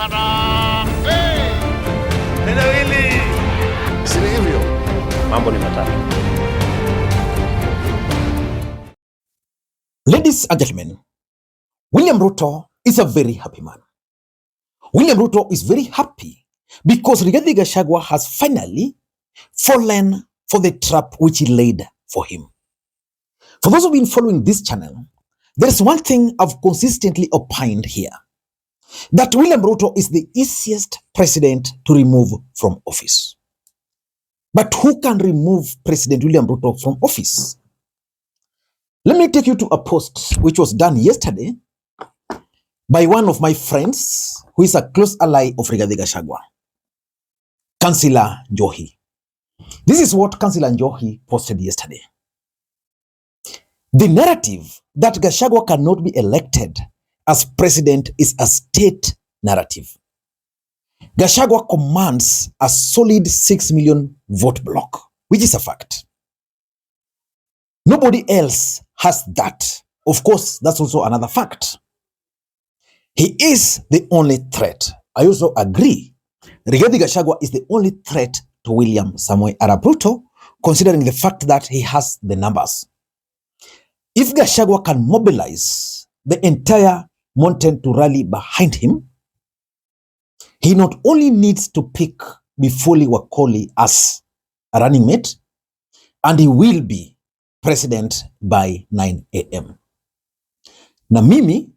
Harambee! Neno hili si hivyo. Mambo ni matatu. Ladies and gentlemen, William Ruto is a very happy man. William Ruto is very happy because Rigathi Gachagua has finally fallen for the trap which he laid for him. For those who've been following this channel, there is one thing I've consistently opined here, that William Ruto is the easiest president to remove from office. But who can remove President William Ruto from office? Let me take you to a post which was done yesterday by one of my friends who is a close ally of Rigathi Gachagua, Councillor Njohi. This is what Councillor Njohi posted yesterday. The narrative that Gachagua cannot be elected as president is a state narrative. Gachagua commands a solid 6 million vote block, which is a fact. Nobody else has that. Of course, that's also another fact. He is the only threat. I also agree. Rigathi Gachagua is the only threat to William Samoei Arap Ruto, considering the fact that he has the numbers. If Gachagua can mobilize the entire mountain to rally behind him, he not only needs to pick Bifoli Wakoli as a running mate, and he will be president by 9 a.m. Na mimi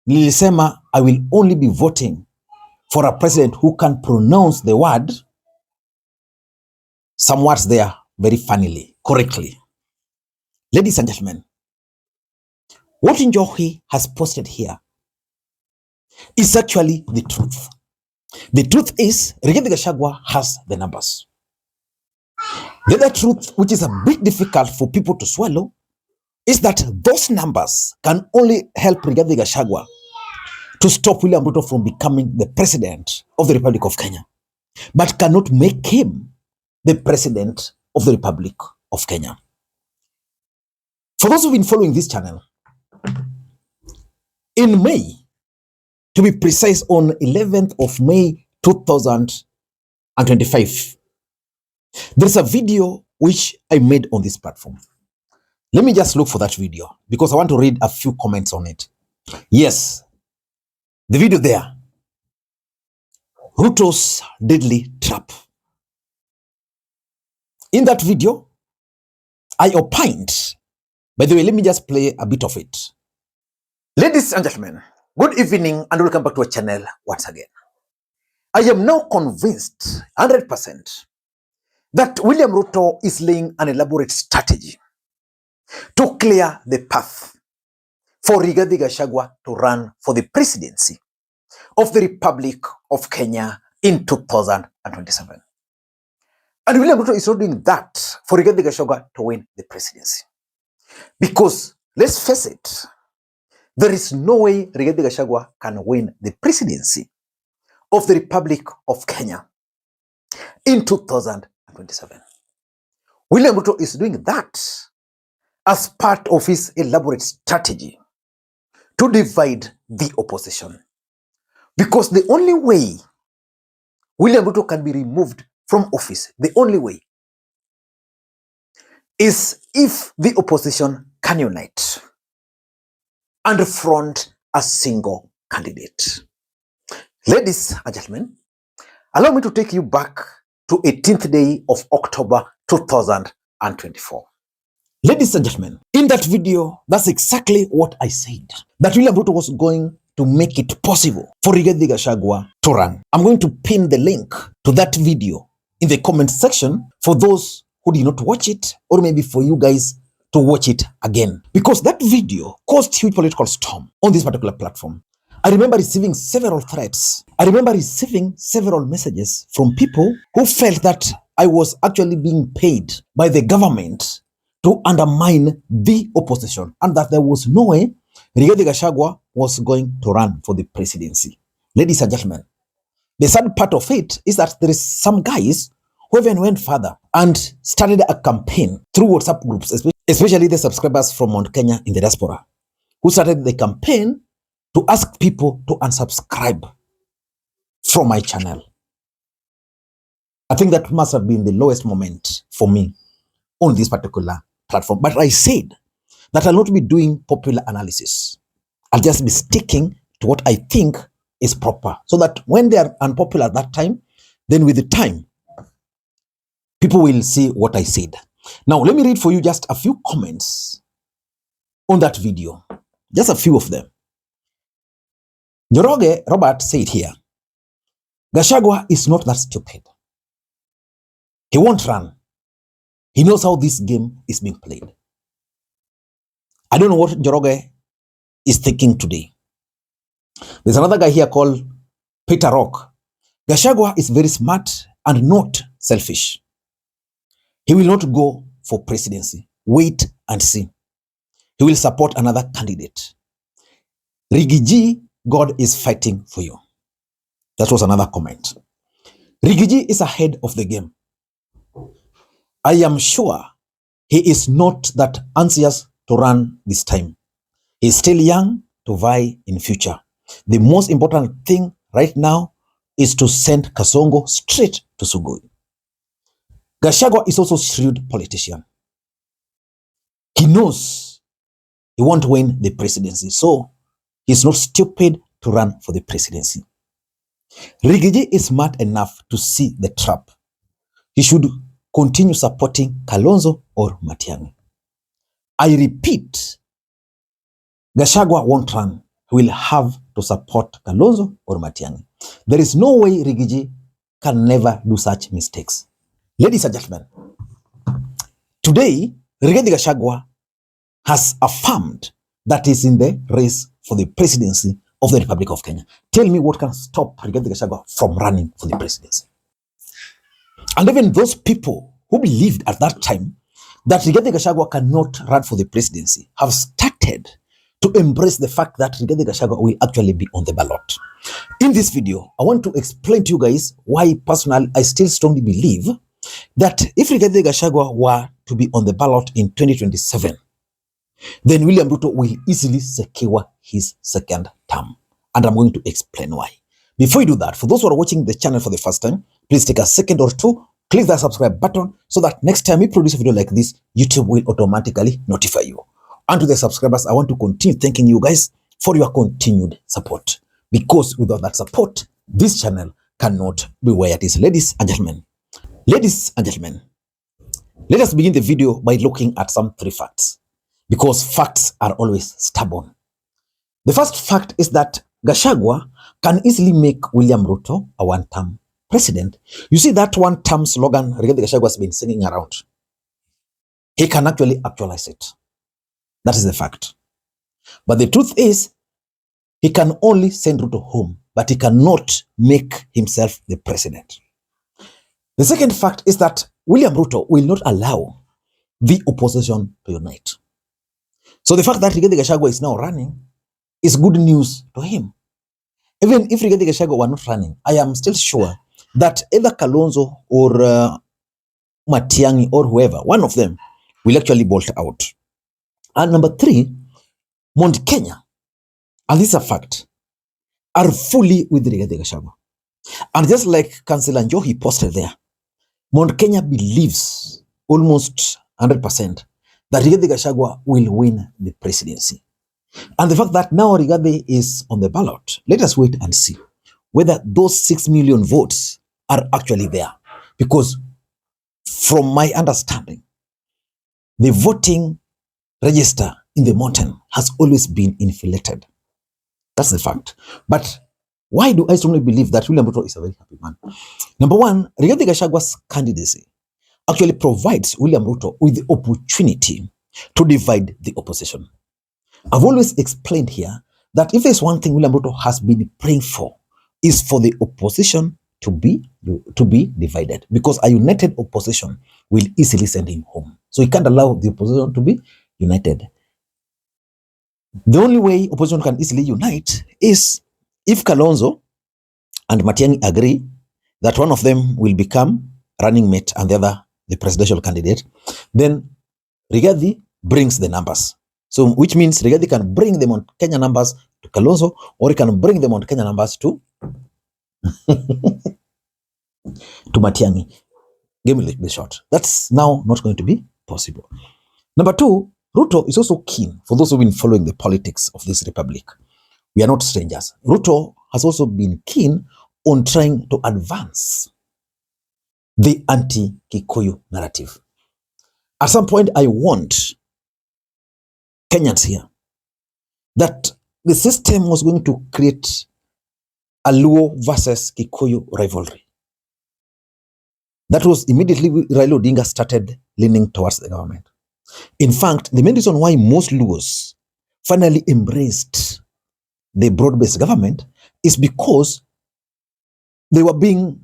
nilisema I will only be voting for a president who can pronounce the word, some words there very funnily, correctly. Ladies and gentlemen, what Njohi has posted here is actually the truth. The truth is Rigathi Gachagua has the numbers. The other truth, which is a bit difficult for people to swallow, is that those numbers can only help Rigathi Gachagua to stop William Ruto from becoming the president of the Republic of Kenya, but cannot make him the president of the Republic of Kenya. For those who've been following this channel, in May, to be precise, on 11th of May 2025, there's a video which I made on this platform. Let me just look for that video because I want to read a few comments on it. Yes, the video there, Ruto's deadly trap. In that video, I opined. By the way, let me just play a bit of it. Ladies and gentlemen, good evening and welcome back to our channel once again. I am now convinced 100% that William Ruto is laying an elaborate strategy to clear the path for Rigathi Gachagua to run for the presidency of the Republic of Kenya in 2027. And William Ruto is not doing that for Rigathi Gachagua to win the presidency. Because, let's face it, there is no way Rigathi Gachagua can win the presidency of the Republic of Kenya in 2027. William Ruto is doing that as part of his elaborate strategy to divide the opposition. Because the only way William Ruto can be removed from office, the only way, is if the opposition can unite and front a single candidate. Ladies and gentlemen, allow me to take you back to 18th day of October 2024. Ladies and gentlemen, in that video, that's exactly what I said. That William Ruto was going to make it possible for Rigathi Gachagua to run. I'm going to pin the link to that video in the comment section for those who did not watch it, or maybe for you guys to watch it again. Because that video caused huge political storm on this particular platform. I remember receiving several threats. I remember receiving several messages from people who felt that I was actually being paid by the government to undermine the opposition and that there was no way Rigathi Gachagua was going to run for the presidency. Ladies and gentlemen, the sad part of it is that there is some guys who even went further and started a campaign through WhatsApp groups, especially the subscribers from Mount Kenya in the diaspora, who started the campaign to ask people to unsubscribe from my channel. I think that must have been the lowest moment for me on this particular platform. But I said that I'll not be doing popular analysis. I'll just be sticking to what I think is proper, so that when they are unpopular at that time, then with the time, people will see what I said. Now, let me read for you just a few comments on that video. Just a few of them. Njoroge Robert said here, Gachagua is not that stupid. He won't run. He knows how this game is being played. I don't know what Njoroge is thinking today. There's another guy here called Peter Rock. Gachagua is very smart and not selfish. He will not go for presidency. Wait and see. He will support another candidate. Rigiji, God is fighting for you. That was another comment. Rigiji is ahead of the game. I am sure he is not that anxious to run this time. He is still young to vie in future. The most important thing right now is to send Kasongo straight to Sugoi. Gachagua is also a shrewd politician. He knows he won't win the presidency, so he's not stupid to run for the presidency. Rigiji is smart enough to see the trap. He should continue supporting Kalonzo or Matiang'i. I repeat, Gachagua won't run. He will have to support Kalonzo or Matiang'i. There is no way Rigiji can never do such mistakes. Ladies and gentlemen, today, Rigathi Gachagua has affirmed that he's in the race for the presidency of the Republic of Kenya. Tell me what can stop Rigathi Gachagua from running for the presidency. And even those people who believed at that time that Rigathi Gachagua cannot run for the presidency have started to embrace the fact that Rigathi Gachagua will actually be on the ballot. In this video, I want to explain to you guys why personally I still strongly believe that if Rigathi Gachagua were to be on the ballot in 2027, then William Ruto will easily secure his second term. And I'm going to explain why. Before you do that, for those who are watching the channel for the first time, please take a second or two, click that subscribe button so that next time we produce a video like this, YouTube will automatically notify you. And to the subscribers, I want to continue thanking you guys for your continued support. Because without that support, this channel cannot be where it is. Ladies and gentlemen, let us begin the video by looking at some 3 facts. Because facts are always stubborn. The first fact is that Gachagua can easily make William Ruto a one-term president. You see that one-term slogan Rigathi Gachagua has been singing around. He can actually actualize it. That is the fact. But the truth is, he can only send Ruto home, but he cannot make himself the president. The second fact is that William Ruto will not allow the opposition to unite. So the fact that Rigathi Gachagua is now running is good news to him. Even if Rigathi Gachagua were not running, I am still sure that either Kalonzo or Matiang'i or whoever, one of them will actually bolt out. And number 3, Mount Kenya, and this is a fact, are fully with Rigathi Gachagua. And just like Councillor Njohi posted there, Mount Kenya believes almost 100% that Rigathi Gachagua will win the presidency. And the fact that now Rigathi is on the ballot, let us wait and see whether those 6 million votes are actually there. Because from my understanding, the voting register in the mountain has always been inflated. That's the fact. But why do I strongly believe that William Ruto is a very happy man? Number 1, Rigathi Gachagua's candidacy actually provides William Ruto with the opportunity to divide the opposition. I've always explained here that if there's one thing William Ruto has been praying for, is for the opposition to be divided, because a united opposition will easily send him home. So he can't allow the opposition to be united. The only way opposition can easily unite is if Kalonzo and Matiang'i agree that one of them will become running mate and the other the presidential candidate, then Rigathi brings the numbers. So which means Rigathi can bring them on Kenya numbers to Kalonzo, or he can bring them on Kenya numbers to to Matiang'i. Give me the shot. That's now not going to be possible. Number two, Ruto is also keen, for those who've been following the politics of this republic. We are not strangers. Ruto has also been keen on trying to advance the anti-Kikuyu narrative. At some point, I want Kenyans here that the system was going to create a Luo versus Kikuyu rivalry. That was immediately Raila Odinga started leaning towards the government. In fact, the main reason why most Luos finally embraced the broad-based government is because they were being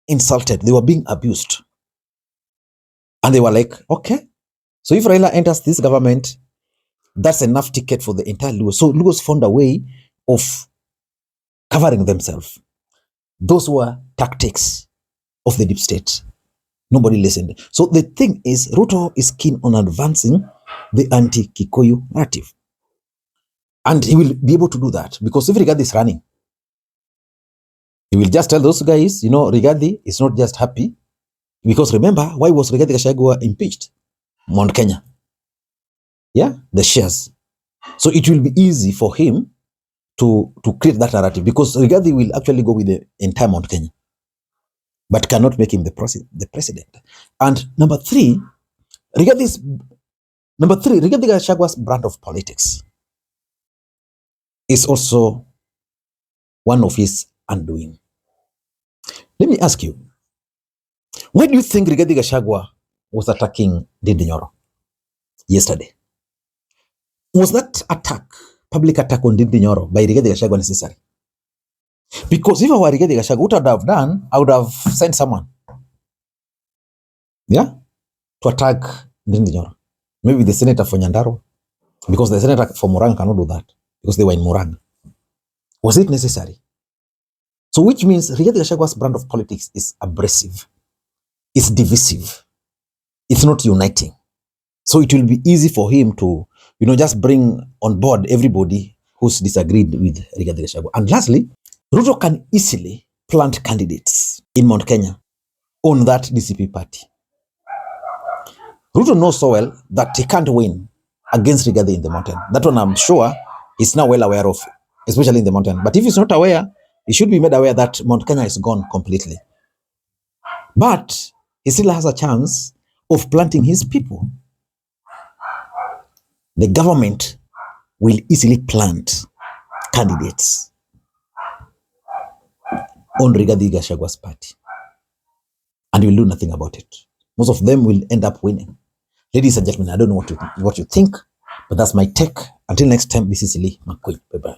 insulted, they were being abused. And they were like, okay, so if Raila enters this government, that's enough ticket for the entire Luos. So Luos found a way of covering themselves. Those were tactics of the deep state. Nobody listened. So the thing is, Ruto is keen on advancing the anti-Kikuyu narrative. And he will be able to do that because if Rigathi is running, he will just tell those guys, you know, Rigathi is not just happy. Because remember, why was Rigathi Gachagua impeached? Mount Kenya. Yeah, the shares. So it will be easy for him to create that narrative because Rigathi will actually go with the entire Mount Kenya, but cannot make him the president. And number three, Rigathi Gachagua's brand of politics is also one of his undoing. Let me ask you, why do you think Rigathi Gachagua was attacking Ndindi Nyoro yesterday? Was that attack, public attack on Ndindi Nyoro by Rigathi Gachagua necessary? Because if I were Rigathi Gachagua, what I would have done, I would have sent someone, yeah, to attack Ndindi Nyoro. Maybe the senator for Nyandarua, because the senator for Murang'a cannot do that because they were in Murang'a. Was it necessary? So which means Rigathi Gachagua's brand of politics is abrasive, it's divisive, it's not uniting. So it will be easy for him to, you know, just bring on board everybody who's disagreed with Rigathi Gachagua. And lastly, Ruto can easily plant candidates in Mount Kenya on that DCP party. Ruto knows so well that he can't win against Rigathi in the mountain. That one I'm sure he's now well aware of, especially in the mountain. But if he's not aware, he should be made aware that Mount Kenya is gone completely. But he still has a chance of planting his people. The government will easily plant candidates on Rigathi Gachagua's party. And will do nothing about it. Most of them will end up winning. Ladies and gentlemen, I don't know what you think, but that's my take. Until next time, this is Lee Makwiny. Bye-bye.